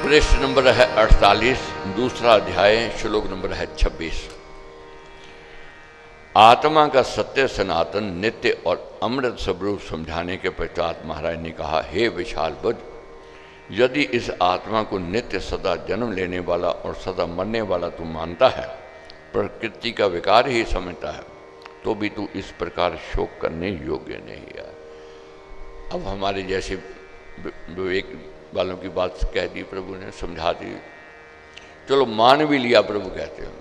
पृष्ठ नंबर है 48, दूसरा अध्याय, श्लोक नंबर है 26। आत्मा का सत्य, सनातन, नित्य और अमृत स्वरूप समझाने के पश्चात महाराज ने कहा, हे विशाल बुद्ध, यदि इस आत्मा को नित्य सदा जन्म लेने वाला और सदा मरने वाला तू मानता है, प्रकृति का विकार ही समझता है, तो भी तू इस प्रकार शोक करने योग्य नहीं है। अब हमारे जैसे विवेक वालों की बात कह दी प्रभु ने, समझा दी, चलो मान भी लिया। प्रभु कहते हैं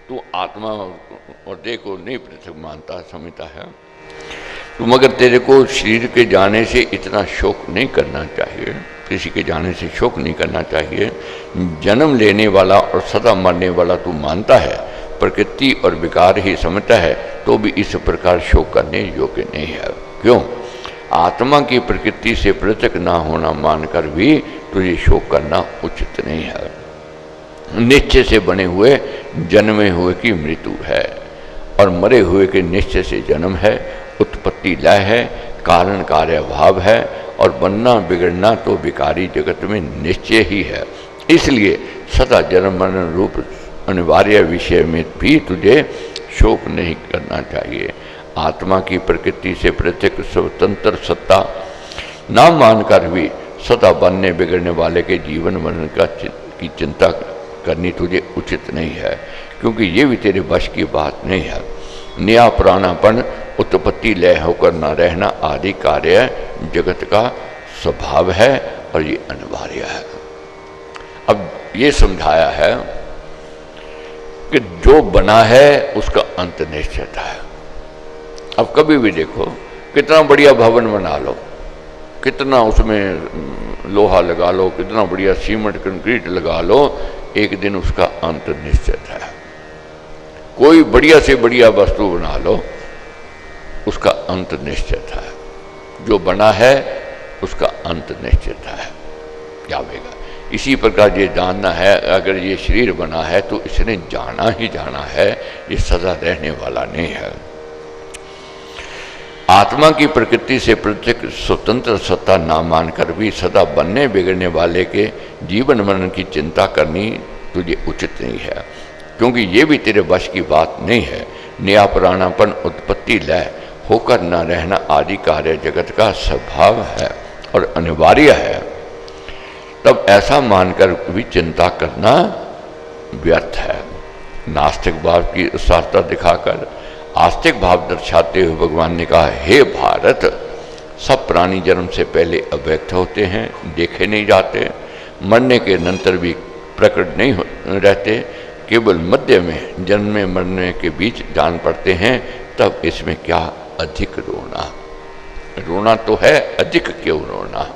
तू आत्मा और देह को नहीं पृथक मानता, समझता है, तो मगर तेरे को शरीर के जाने से इतना शोक नहीं करना चाहिए, किसी के जाने से शोक नहीं करना चाहिए। जन्म लेने वाला और सदा मरने वाला तू मानता है, प्रकृति और विकार ही समझता है, तो भी इस प्रकार शोक करने योग्य नहीं है। क्यों? आत्मा की प्रकृति से पृथक ना होना मानकर भी तुझे शोक करना उचित नहीं है। निश्चय से बने हुए जन्मे हुए की मृत्यु है, और मरे हुए के निश्चय से जन्म है, उत्पत्ति लय है, कारण कार्य भाव है, और बनना बिगड़ना तो विकारी जगत में निश्चय ही है। इसलिए सदा जन्म मरण रूप अनिवार्य विषय में भी तुझे शोक नहीं करना चाहिए। आत्मा की प्रकृति से पृथक स्वतंत्र सत्ता ना मानकर भी सदा बनने बिगड़ने वाले के जीवन मरण की चिंता करनी तुझे उचित नहीं है, क्योंकि ये भी तेरे वश की बात नहीं है। नया पुरानापन, उत्पत्ति लय होकर न रहना आदि कार्य जगत का स्वभाव है और ये अनिवार्य है। अब ये समझाया है कि जो बना है उसका अंत निश्चित है। अब कभी भी देखो, कितना बढ़िया भवन बना लो, कितना उसमें लोहा लगा लो, कितना बढ़िया सीमेंट कंक्रीट लगा लो, एक दिन उसका अंत निश्चित है। कोई बढ़िया से बढ़िया वस्तु बना लो, उसका अंत निश्चित है। जो बना है उसका अंत निश्चित है, जाएगा। इसी प्रकार ये जानना है, अगर ये शरीर बना है तो इसने जाना ही जाना है, ये सदा रहने वाला नहीं है। आत्मा की प्रकृति से पृथक स्वतंत्र सत्ता ना मानकर भी सदा बनने बिगड़ने वाले के जीवन मरण की चिंता करनी तुझे उचित नहीं है, क्योंकि ये भी तेरे वश की बात नहीं है। नया पुरानापन, उत्पत्ति लय होकर न रहना आदि कार्य जगत का स्वभाव है और अनिवार्य है। तब ऐसा मानकर भी चिंता करना व्यर्थ है। नास्तिक भाव की सारता दिखाकर आस्तिक भाव दर्शाते हुए भगवान ने कहा, हे भारत, सब प्राणी जन्म से पहले अव्यक्त होते हैं, देखे नहीं जाते, मरने के अनंतर भी प्रकट नहीं रहते, केवल मध्य में जन्म मरने के बीच जान पड़ते हैं। तब इसमें क्या अधिक रोना? रोना तो है, अधिक क्यों रोना?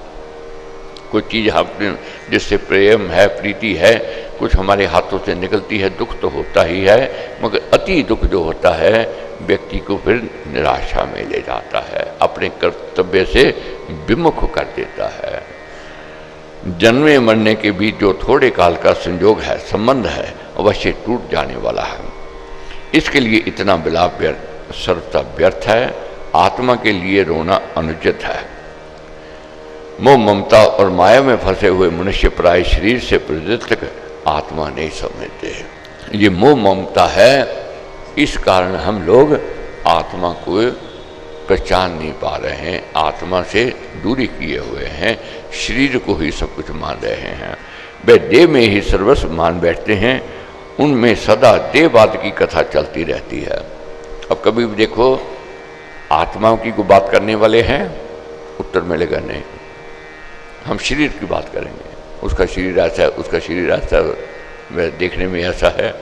कोई चीज़ आपने जिससे प्रेम है, प्रीति है, कुछ हमारे हाथों से निकलती है, दुख तो होता ही है, मगर अति दुख जो होता है व्यक्ति को फिर निराशा में ले जाता है, अपने कर्तव्य से विमुख कर देता है। जन्मे मरने के बीच जो थोड़े काल का संयोग है, संबंध है, अवश्य टूट जाने वाला है। इसके लिए इतना विलाप सर्वथा व्यर्थ है। आत्मा के लिए रोना अनुचित है। मोह ममता और माया में फंसे हुए मनुष्य प्राय शरीर से प्रवृत्त आत्मा नहीं समझते। ये मोह ममता है, इस कारण हम लोग आत्मा को पहचान नहीं पा रहे हैं, आत्मा से दूरी किए हुए हैं, शरीर को ही सब कुछ मान रहे हैं। वे देह में ही सर्वस्व मान बैठते हैं, उनमें सदा देहवाद की कथा चलती रहती है। अब कभी भी देखो, आत्माओं की को बात करने वाले हैं, उत्तर मिलेगा नहीं। हम शरीर की बात करेंगे, उसका शरीर ऐसा है, उसका शरीर ऐसा है, वह देखने में ऐसा है,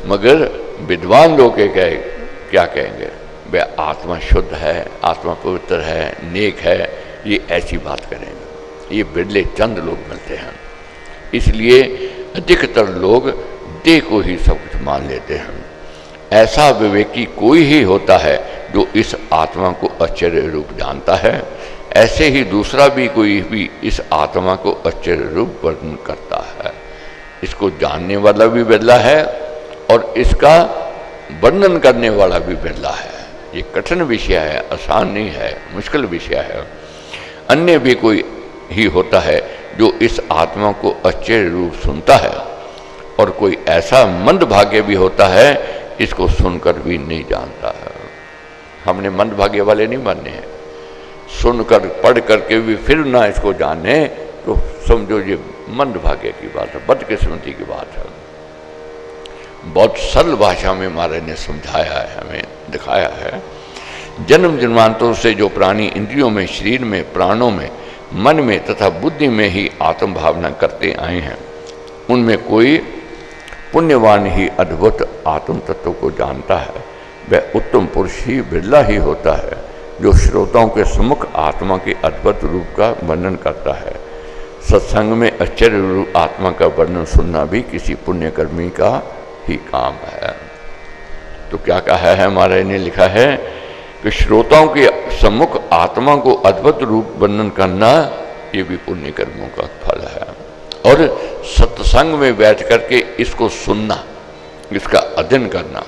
मगर विद्वान लोग क्या कहेंगे? वह आत्मा शुद्ध है, आत्मा पवित्र है, नेक है, ये ऐसी बात करेंगे। ये बिरले चंद लोग मिलते हैं। इसलिए अधिकतर लोग देह को ही सब कुछ मान लेते हैं। ऐसा विवेकी कोई ही होता है जो इस आत्मा को आश्चर्य रूप जानता है। ऐसे ही दूसरा भी कोई भी इस आत्मा को आश्चर्य रूप वर्णन करता है। इसको जानने वाला भी बिरला है और इसका वर्णन करने वाला भी बिरला है। ये कठिन विषय है, आसान नहीं है, मुश्किल विषय है। अन्य भी कोई ही होता है जो इस आत्मा को आश्चर्य रूप सुनता है, और कोई ऐसा मंदभाग्य भी होता है इसको सुनकर भी नहीं जानता है। हमने मंदभाग्य वाले नहीं बनने हैं। सुनकर पढ़ करके भी फिर ना इसको जाने तो समझो ये मंदभाग्य की बात है, बदकिस्मती की बात है। बहुत सरल भाषा में महाराज ने समझाया है, हमें दिखाया है। जन्म जन्मांतरों से जो प्राणी इंद्रियों में, शरीर में, प्राणों में, मन में तथा बुद्धि में ही आत्म भावना करते आए हैं, उनमें कोई पुण्यवान ही अद्भुत आत्म तत्व को जानता है। वह उत्तम पुरुष ही बिरला ही होता है जो श्रोताओं के सम्मुख आत्मा के अद्भुत रूप का वर्णन करता है। सत्संग में आश्चर्य रूप आत्मा का वर्णन सुनना भी किसी पुण्यकर्मी का ही काम है। तो क्या कहा है महाराज ने, लिखा है कि श्रोताओं के सम्मुख आत्मा को अद्भुत रूप वर्णन करना ये भी पुण्य कर्मों का फल है। और सत्संग में बैठ करके इसको सुनना, इसका अध्ययन करना,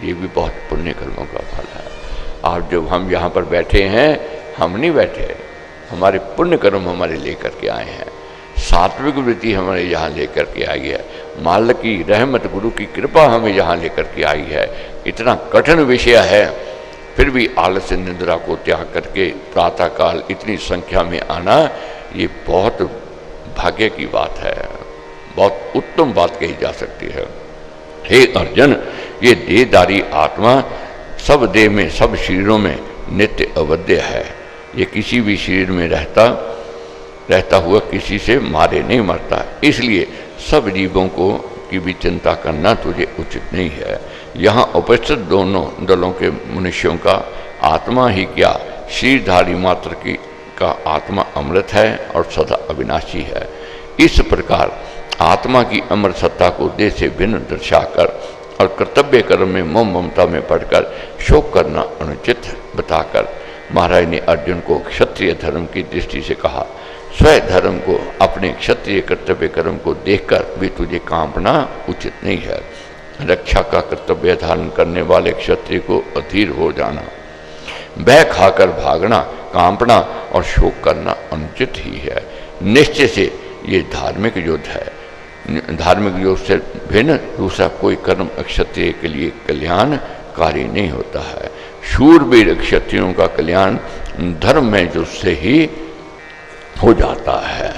ये भी बहुत पुण्य कर्मों का फल है। आप जब हम यहाँ पर बैठे हैं, हम नहीं बैठे, हमारे पुण्य कर्म हमारे लेकर के आए हैं, सात्विक वृत्ति हमारे यहाँ लेकर के आई है, मालिक की रहमत, गुरु की कृपा हमें यहाँ लेकर के आई है। इतना कठिन विषय है, फिर भी आलस्य निद्रा को त्याग करके प्रातःकाल इतनी संख्या में आना, ये बहुत भाग्य की बात है, बहुत उत्तम बात कही जा सकती है। हे अर्जुन, ये देहधारी आत्मा सब देह में, सब शरीरों में नित्य अवध्य है। ये किसी भी शरीर में रहता हुआ किसी से मारे नहीं मरता, इसलिए सब जीवों को की भी चिंता करना तुझे उचित नहीं है। यहाँ उपस्थित दोनों दलों के मनुष्यों का आत्मा ही क्या, शरीरधारी मात्र की का आत्मा अमृत है और सदा अविनाशी है। इस प्रकार आत्मा की अमर सत्ता को देह से भिन्न दर्शाकर और कर्तव्य कर्म में मोह ममता में पढ़कर शोक करना अनुचित बताकर महाराज ने अर्जुन को क्षत्रिय धर्म की दृष्टि से कहा, स्वयं धर्म को, अपने क्षत्रिय कर्तव्य कर्म को देखकर भी तुझे कांपना उचित नहीं है। रक्षा का कर्तव्य धारण करने वाले क्षत्रिय को अधीर हो जाना, भय खाकर भागना, कांपना और शोक करना अनुचित ही है। निश्चय से ये धार्मिक युद्ध है। धार्मिक युद्ध से भिन्न दूसरा कोई कर्म क्षत्रिय के लिए कल्याणकारी नहीं होता है। शूरवीर क्षत्रियों का कल्याण धर्म में युद्ध से ही हो जाता है।